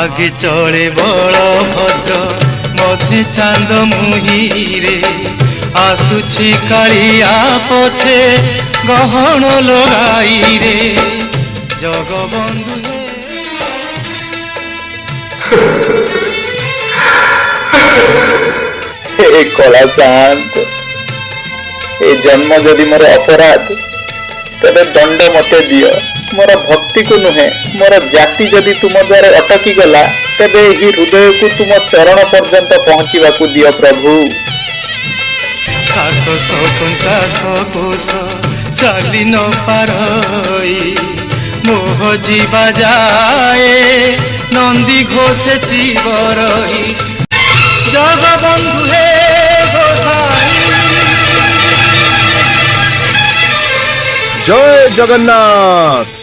आगे चले बलभद्र मध्य चांद मुहिरे आसुछि कालिया पछे गहन लगाई रे जगबंधु हे कला चांद ए जन्म जदि मोर अपराध तेरे दंड मते दियो मोर भक्ति को नुहे मोर जाति जदि तुम द्वारा अटकी गला तेबे ही हृदय को तुम चरण पर्यंत पहुंचीबा को दियो प्रभु। 750 कोश चली न पारई मोह जीवा जाए नंदी घोष चिबरई जगबंधु हे गोसाई। जय जगन्नाथ।